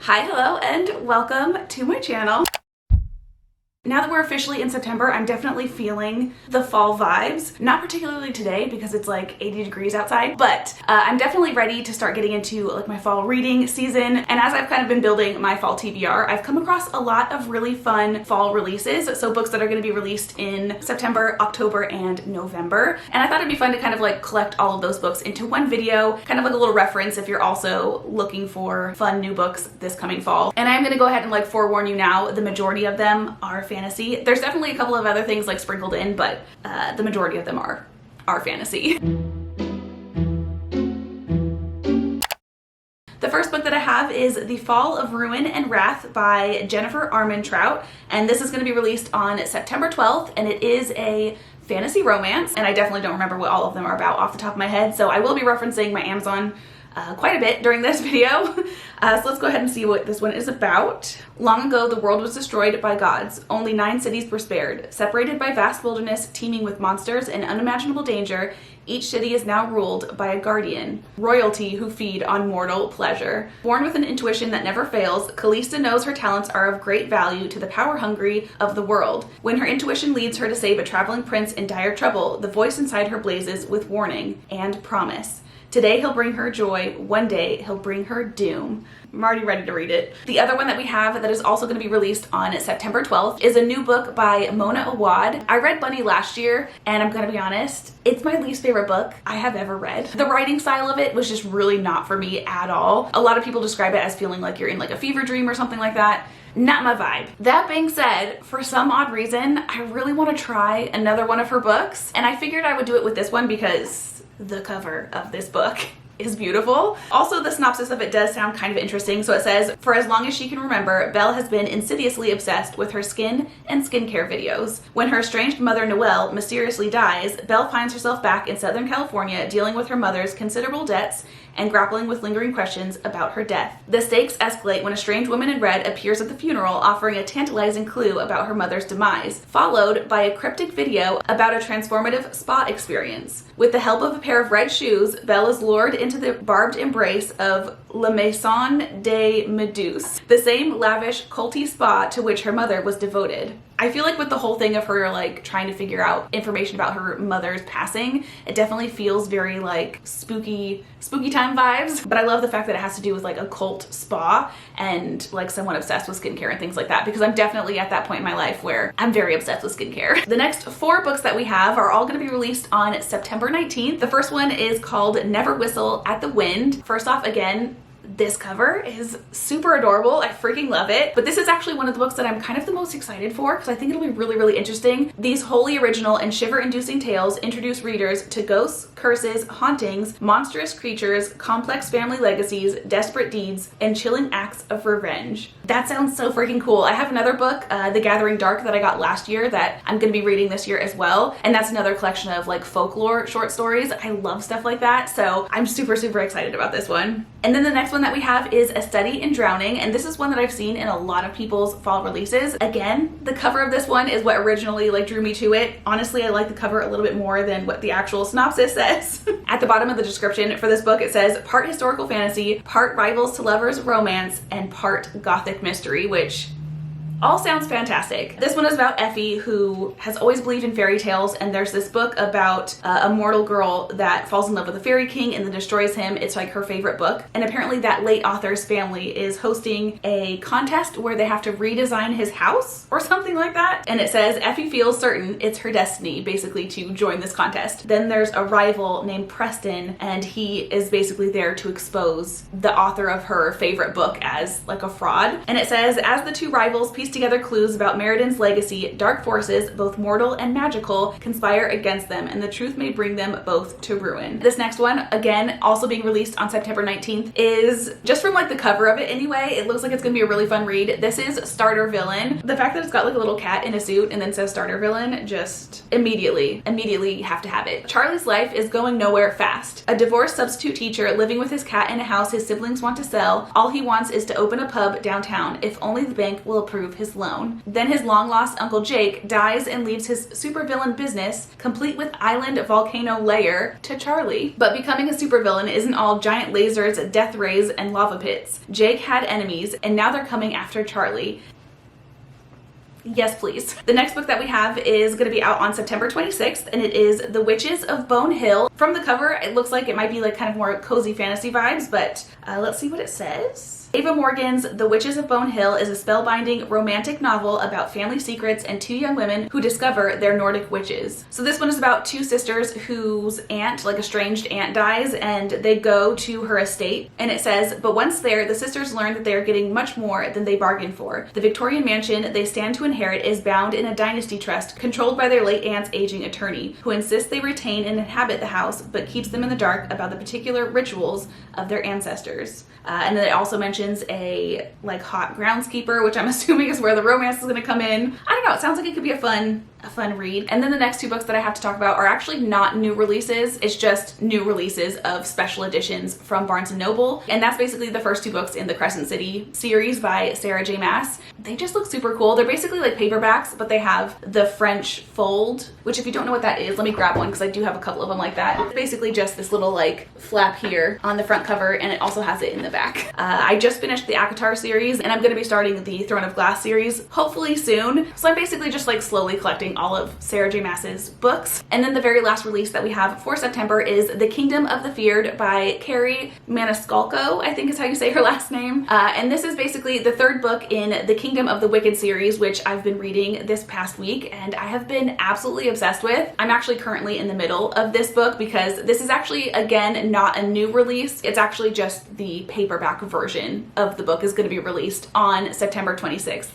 Hi, hello, and welcome to my channel. Now that we're officially in September, I'm definitely feeling the fall vibes. Not particularly today because it's like 80 degrees outside, but I'm definitely ready to start getting into like my fall reading season. And as I've kind of been building my fall TBR, I've come across a lot of really fun fall releases. So books that are going to be released in September, October, and November. And I thought it'd be fun to kind of like collect all of those books into one video, kind of like a little reference if you're also looking for fun new books this coming fall. And I'm going to go ahead and like forewarn you now, the majority of them are fantasy. There's definitely a couple of other things like sprinkled in, but the majority of them are fantasy. The first book that I have is The Fall of Ruin and Wrath by Jennifer Armentrout, and this is going to be released on September 12th, and it is a fantasy romance, and I definitely don't remember what all of them are about off the top of my head, so I will be referencing my Amazon quite a bit during this video. So let's go ahead and see what this one is about. Long ago, the world was destroyed by gods. Only 9 cities were spared. Separated by vast wilderness teeming with monsters and unimaginable danger, each city is now ruled by a guardian, royalty who feed on mortal pleasure. Born with an intuition that never fails, Calista knows her talents are of great value to the power-hungry of the world. When her intuition leads her to save a traveling prince in dire trouble, the voice inside her blazes with warning and promise. Today he'll bring her joy, one day he'll bring her doom. I'm already ready to read it. The other one that we have that is also going to be released on September 12th is a new book by Mona Awad. I read Bunny last year, and I'm going to be honest, it's my least favorite book I have ever read. The writing style of it was just really not for me at all. A lot of people describe it as feeling like you're in like a fever dream or something like that. Not my vibe. That being said, for some odd reason, I really want to try another one of her books, and I figured I would do it with this one because the cover of this book is beautiful. Also, the synopsis of it does sound kind of interesting. So it says, for as long as she can remember, Belle has been insidiously obsessed with her skin and skincare videos. When her estranged mother, Noelle, mysteriously dies, Belle finds herself back in Southern California dealing with her mother's considerable debts and grappling with lingering questions about her death. The stakes escalate when a strange woman in red appears at the funeral, offering a tantalizing clue about her mother's demise, followed by a cryptic video about a transformative spa experience. With the help of a pair of red shoes, Belle is lured into the barbed embrace of La Maison de Méduse, the same lavish, culty spa to which her mother was devoted. I feel like with the whole thing of her like trying to figure out information about her mother's passing, it definitely feels very like spooky time vibes. But I love the fact that it has to do with like a cult spa and like someone obsessed with skincare and things like that, because I'm definitely at that point in my life where I'm very obsessed with skincare. The next 4 books that we have are all going to be released on September 19th. The first one is called Never Whistle at the Wind. First off, again, this cover is super adorable. I freaking love it. But this is actually one of the books that I'm kind of the most excited for because I think it'll be really, really interesting. These wholly original and shiver-inducing tales introduce readers to ghosts, curses, hauntings, monstrous creatures, complex family legacies, desperate deeds, and chilling acts of revenge. That sounds so freaking cool. I have another book, The Gathering Dark, that I got last year that I'm going to be reading this year as well. And that's another collection of like folklore short stories. I love stuff like that. So I'm super, super excited about this one. And then the next one that we have is A Study in Drowning, and this is one that I've seen in a lot of people's fall releases. Again, the cover of this one is what originally like drew me to it. Honestly, I like the cover a little bit more than what the actual synopsis says. At the bottom of the description for this book, it says part historical fantasy, part rivals to lovers romance, and part gothic mystery, which all sounds fantastic. This one is about Effie, who has always believed in fairy tales, and there's this book about a mortal girl that falls in love with a fairy king and then destroys him. It's like her favorite book. And apparently that late author's family is hosting a contest where they have to redesign his house or something like that. And it says Effie feels certain it's her destiny basically to join this contest. Then there's a rival named Preston, and he is basically there to expose the author of her favorite book as like a fraud. And it says, as the two rivals piece together clues about Merredin's legacy, dark forces, both mortal and magical, conspire against them, and the truth may bring them both to ruin. This next one, again, also being released on September 19th, is just from like the cover of it anyway, it looks like it's gonna be a really fun read. This is Starter Villain. The fact that it's got like a little cat in a suit and then says Starter Villain, just immediately have to have it. Charlie's life is going nowhere fast. A divorced substitute teacher living with his cat in a house his siblings want to sell. All he wants is to open a pub downtown if only the bank will approve his loan. Then his long-lost Uncle Jake dies and leaves his supervillain business, complete with island volcano lair, to Charlie. But becoming a supervillain isn't all giant lasers, death rays, and lava pits. Jake had enemies, and now they're coming after Charlie. Yes, please. The next book that we have is going to be out on September 26th, and it is The Witches of Bone Hill. From the cover, it looks like it might be like kind of more cozy fantasy vibes, but let's see what it says. Ava Morgan's The Witches of Bone Hill is a spellbinding romantic novel about family secrets and two young women who discover they're Nordic witches. So this one is about two sisters whose aunt, like estranged aunt, dies, and they go to her estate. And it says, but once there, the sisters learn that they are getting much more than they bargained for. The Victorian mansion they stand to inherit is bound in a dynasty trust controlled by their late aunt's aging attorney, who insists they retain and inhabit the house, but keeps them in the dark about the particular rituals of their ancestors. And then it also mentions a like hot groundskeeper, which I'm assuming is where the romance is going to come in. I don't know. It sounds like it could be a fun read. And then the next two books that I have to talk about are actually not new releases. It's just new releases of special editions from Barnes & Noble. And that's basically the first two books in the Crescent City series by Sarah J. Maas. They just look super cool. They're basically like paperbacks, but they have the French fold, which if you don't know what that is, let me grab one because I do have a couple of them like that. It's basically just this little like flap here on the front cover, and it also has it in the back. I just finished the ACOTAR series, and I'm going to be starting the Throne of Glass series hopefully soon. So I'm basically just like slowly collecting all of Sarah J. Maas's books. And then the very last release that we have for September is The Kingdom of the Feared by Carrie Maniscalco, I think is how you say her last name. And this is basically the third book in the Kingdom of the Wicked series, which I've been reading this past week, and I have been absolutely obsessed with. I'm actually currently in the middle of this book because this is actually, again, not a new release. It's actually just the paperback version of the book is going to be released on September 26th.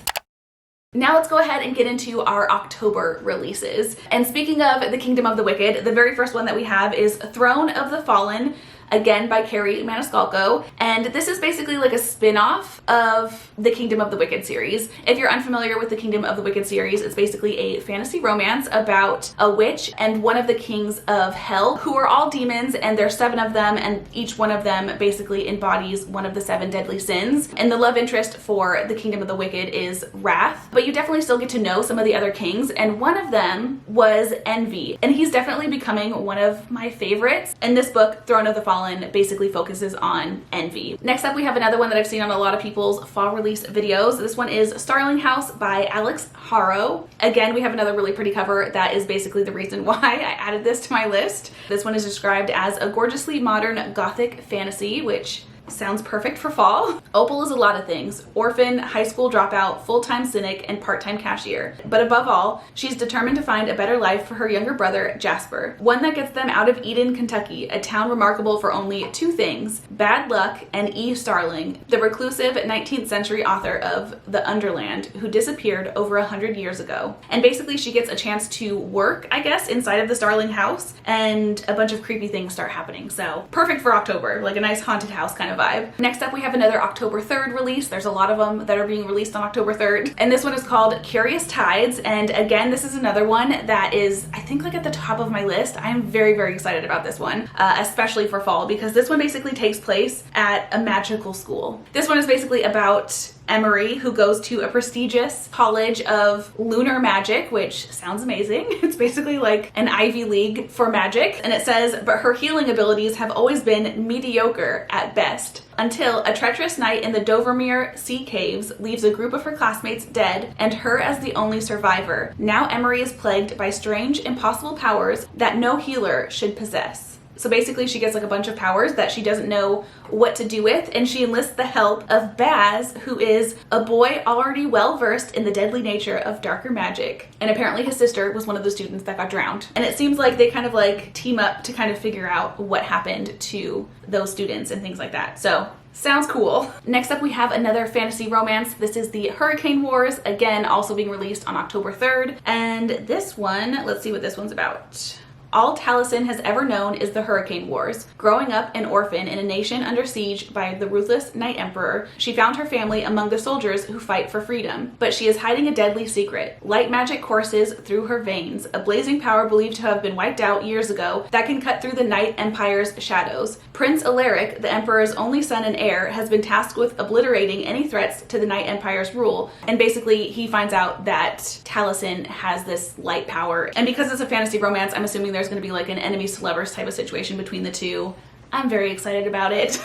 Now let's go ahead and get into our October releases. And speaking of the Kingdom of the Wicked, the very first one that we have is Throne of the Fallen, again by Carrie Maniscalco, and this is basically like a spin-off of the Kingdom of the Wicked series. If you're unfamiliar with the Kingdom of the Wicked series, it's basically a fantasy romance about a witch and one of the kings of hell, who are all demons, and there's 7 of them, and each one of them basically embodies one of the 7 deadly sins. And the love interest for the Kingdom of the Wicked is Wrath, but you definitely still get to know some of the other kings, and one of them was Envy, and he's definitely becoming one of my favorites. And this book, Throne of the Fallen, basically focuses on Envy. Next up, we have another one that I've seen on a lot of people's fall release videos. This one is Starling House by Alex Haro. Again, we have another really pretty cover that is basically the reason why I added this to my list. This one is described as a gorgeously modern gothic fantasy, which sounds perfect for fall. Opal is a lot of things: orphan, high school dropout, full-time cynic, and part-time cashier. But above all, she's determined to find a better life for her younger brother, Jasper. One that gets them out of Eden, Kentucky, a town remarkable for only 2 things: bad luck and E. Starling, the reclusive 19th century author of The Underland, who disappeared over 100 years ago. And basically she gets a chance to work, I guess, inside of the Starling house, and a bunch of creepy things start happening. So perfect for October, like a nice haunted house kind of vibe. Next up, we have another October 3rd release. There's a lot of them that are being released on October 3rd. And this one is called Curious Tides. And again, this is another one that is, I think, like at the top of my list. I am very, very excited about this one, especially for fall, because this one basically takes place at a magical school. This one is basically about Emery, who goes to a prestigious college of lunar magic, which sounds amazing. It's basically like an Ivy League for magic. And it says, but her healing abilities have always been mediocre at best, until a treacherous night in the Dovermere Sea Caves leaves a group of her classmates dead and her as the only survivor. Now Emery is plagued by strange, impossible powers that no healer should possess. So basically she gets like a bunch of powers that she doesn't know what to do with, and she enlists the help of Baz, who is a boy already well versed in the deadly nature of darker magic. And apparently his sister was one of the students that got drowned. And it seems like they kind of like team up to kind of figure out what happened to those students and things like that. So sounds cool. Next up, we have another fantasy romance. This is the Hurricane Wars, again, also being released on October 3rd. And this one, let's see what this one's about. All Taliesin has ever known is the Hurricane Wars. Growing up an orphan in a nation under siege by the ruthless Night Emperor, she found her family among the soldiers who fight for freedom. But she is hiding a deadly secret. Light magic courses through her veins, a blazing power believed to have been wiped out years ago that can cut through the Night Empire's shadows. Prince Alaric, the Emperor's only son and heir, has been tasked with obliterating any threats to the Night Empire's rule. And basically, he finds out that Taliesin has this light power. And because it's a fantasy romance, I'm assuming there's going to be like an enemies to lovers type of situation between the two. I'm very excited about it.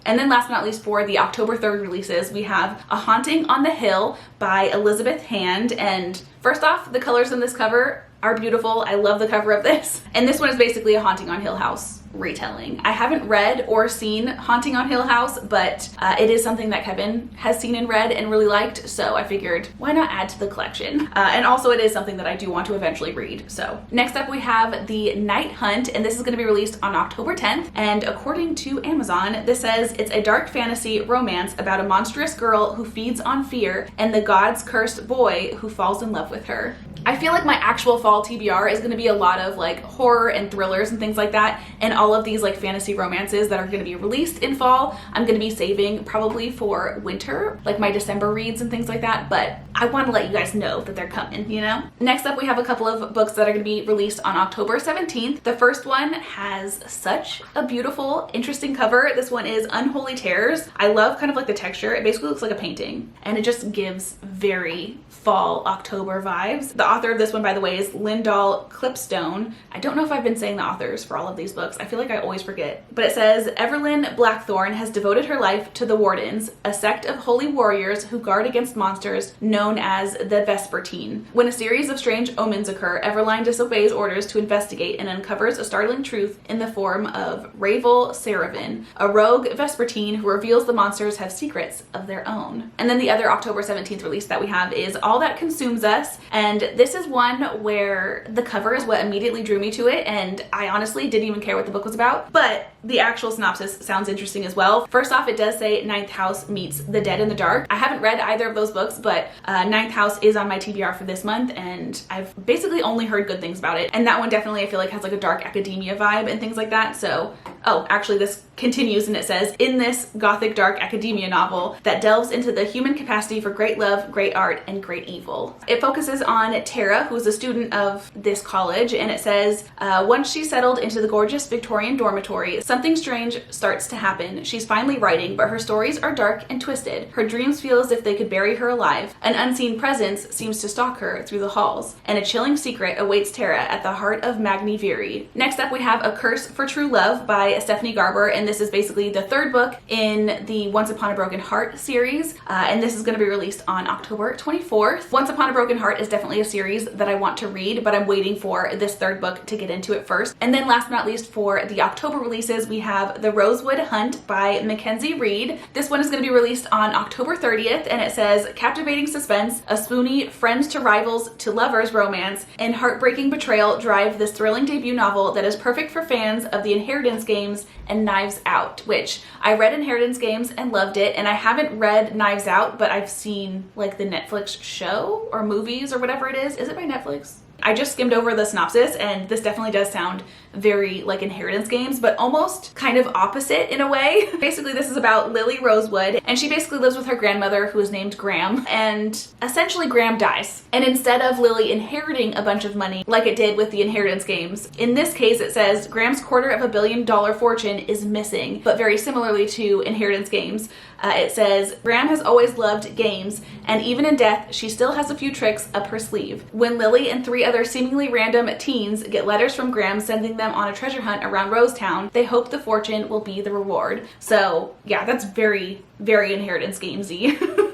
And then last but not least, for the October 3rd releases, we have A Haunting on the Hill by Elizabeth Hand. And first off, the colors in this cover are beautiful. I love the cover of this. And this one is basically a Haunting on Hill House retelling. I haven't read or seen Haunting on Hill House, but it is something that Kevin has seen and read and really liked, so I figured why not add to the collection. And also it is something that I do want to eventually read. So next up we have The Night Hunt, and this is going to be released on October 10th, and according to Amazon, this says it's a dark fantasy romance about a monstrous girl who feeds on fear and the god's cursed boy who falls in love with her. I feel like my actual fall TBR is going to be a lot of like horror and thrillers and things like that, and all of these like fantasy romances that are going to be released in fall I'm going to be saving probably for winter, like my December reads and things like that, but I want to let you guys know that they're coming, you know? Next up we have a couple of books that are going to be released on October 17th. The first one has such a beautiful, interesting cover. This one is Unholy Terrors. I love kind of like the texture. It basically looks like a painting, and it just gives very fall October vibes. The author of this one, by the way, is Lyndall Clipstone. I don't know if I've been saying the authors for all of these books. I feel like I always forget. But it says, Everlyn Blackthorn has devoted her life to the Wardens, a sect of holy warriors who guard against monsters known as the Vespertine. When a series of strange omens occur, Everline disobeys orders to investigate and uncovers a startling truth in the form of Ravel Seravan, a rogue Vespertine who reveals the monsters have secrets of their own. And then the other October 17th release that we have is All That Consumes Us, and this is one where the cover is what immediately drew me to it, and I honestly didn't even care what the book was about, but the actual synopsis sounds interesting as well. First off, it does say Ninth House meets The Dead in the Dark. I haven't read either of those books, but Ninth House is on my TBR for this month, and I've basically only heard good things about it, and that one definitely I feel like has like a dark academia vibe and things like that. So, oh, actually this continues and it says, in this gothic dark academia novel that delves into the human capacity for great love, great art, and great evil. It focuses on Tara, who is a student of this college, and it says, once she's settled into the gorgeous Victorian dormitory, something strange starts to happen. She's finally writing, but her stories are dark and twisted. Her dreams feel as if they could bury her alive. An unseen presence seems to stalk her through the halls, and a chilling secret awaits Tara at the heart of Magni Viri. Next up, we have A Curse for True Love by Stephanie Garber, and this is basically the third book in the Once Upon a Broken Heart series, and this is going to be released on October 24th. Once Upon a Broken Heart is definitely a series that I want to read, but I'm waiting for this third book to get into it first. And then last but not least, for the October releases, we have The Rosewood Hunt by Mackenzie Reed. This one is going to be released on October 30th, and it says, captivating suspense, a spoony friends to rivals to lovers romance, and heartbreaking betrayal drive this thrilling debut novel that is perfect for fans of the Inheritance games and Knives Out, which I read Inheritance Games and loved it, and I haven't read Knives Out, but I've seen like the Netflix show or movies or whatever it is. Is it by Netflix? I just skimmed over the synopsis, and this definitely does sound very like Inheritance Games, but almost kind of opposite in a way. Basically, this is about Lily Rosewood, and she basically lives with her grandmother, who is named Graham, and essentially Graham dies. And instead of Lily inheriting a bunch of money like it did with the Inheritance Games, in this case it says Graham's $250 million fortune is missing, but very similarly to Inheritance Games, it says, Graham has always loved games, and even in death, she still has a few tricks up her sleeve. When Lily and 3 other seemingly random teens get letters from Graham sending them on a treasure hunt around Rosetown, they hope the fortune will be the reward. So yeah, that's very, very Inheritance Gamesy.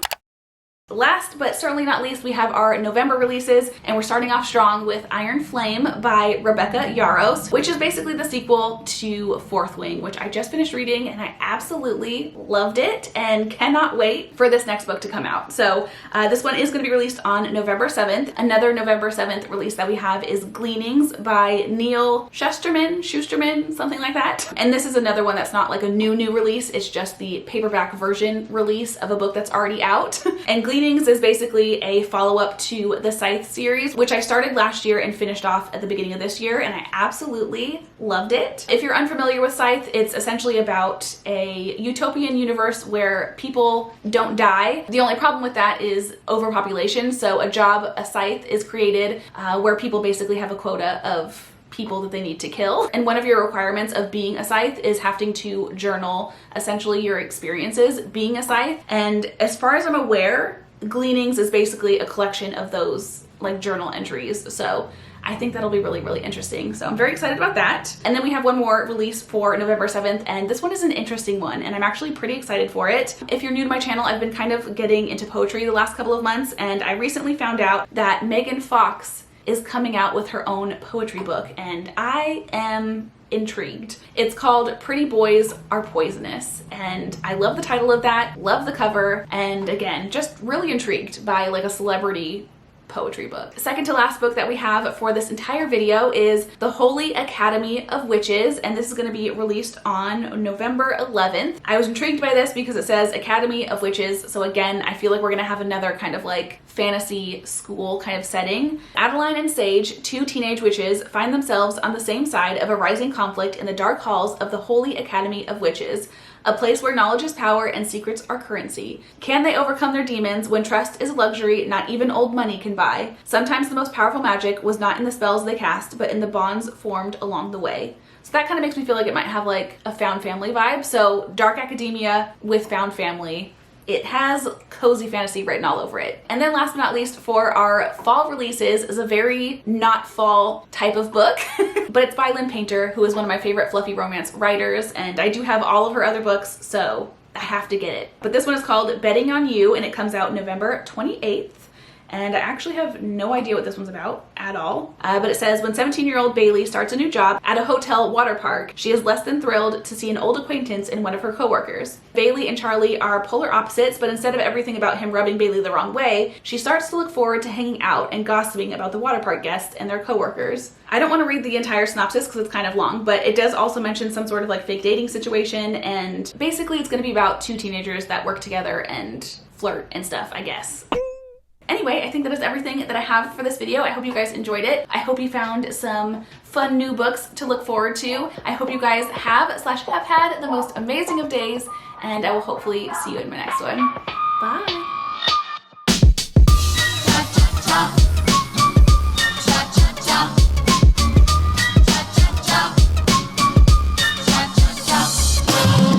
Last but certainly not least, we have our November releases, and we're starting off strong with Iron Flame by Rebecca Yarros, which is basically the sequel to Fourth Wing, which I just finished reading and I absolutely loved it and cannot wait for this next book to come out. So this one is going to be released on November 7th. Another November 7th release that we have is Gleanings by Neil Shusterman, something like that. And this is another one that's not like a new release, it's just the paperback version release of a book that's already out. And Gleanings Gleanings is basically a follow-up to the Scythe series, which I started last year and finished off at the beginning of this year, and I absolutely loved it. If you're unfamiliar with Scythe, it's essentially about a utopian universe where people don't die. The only problem with that is overpopulation. So a scythe is created where people basically have a quota of people that they need to kill. And one of your requirements of being a scythe is having to journal essentially your experiences being a scythe. And as far as I'm aware, Gleanings is basically a collection of those like journal entries. So I think that'll be really, really interesting. So I'm very excited about that. And then we have one more release for November 7th, and this one is an interesting one, and I'm actually pretty excited for it. If you're new to my channel, I've been kind of getting into poetry the last couple of months, and I recently found out that Megan Fox is coming out with her own poetry book, and I am intrigued. It's called Pretty Boys Are Poisonous, and I love the title of that, love the cover, and again, just really intrigued by like a celebrity poetry book. Second to last book that we have for this entire video is The Holy Academy of Witches, and this is going to be released on November 11th. I was intrigued by this because it says Academy of Witches, so again, I feel like we're going to have another kind of like fantasy school kind of setting. Adeline and Sage, two teenage witches, find themselves on the same side of a rising conflict in the dark halls of the Holy Academy of Witches, a place where knowledge is power and secrets are currency. Can they overcome their demons when trust is a luxury not even old money can buy? Sometimes the most powerful magic was not in the spells they cast, but in the bonds formed along the way. So that kind of makes me feel like it might have like a found family vibe. So dark academia with found family. It has cozy fantasy written all over it. And then last but not least, for our fall releases is a very not fall type of book, but it's by Lynn Painter, who is one of my favorite fluffy romance writers, and I do have all of her other books, so I have to get it. But this one is called Betting on You, and it comes out November 28th. And I actually have no idea what this one's about at all. But it says, when 17-year-old Bailey starts a new job at a hotel water park, she is less than thrilled to see an old acquaintance in one of her coworkers. Bailey and Charlie are polar opposites, but instead of everything about him rubbing Bailey the wrong way, she starts to look forward to hanging out and gossiping about the water park guests and their coworkers. I don't want to read the entire synopsis because it's kind of long, but it does also mention some sort of like fake dating situation, and basically it's going to be about two teenagers that work together and flirt and stuff, I guess. Anyway, I think that is everything that I have for this video. I hope you guys enjoyed it. I hope you found some fun new books to look forward to. I hope you guys have had the most amazing of days, and I will hopefully see you in my next one. Bye!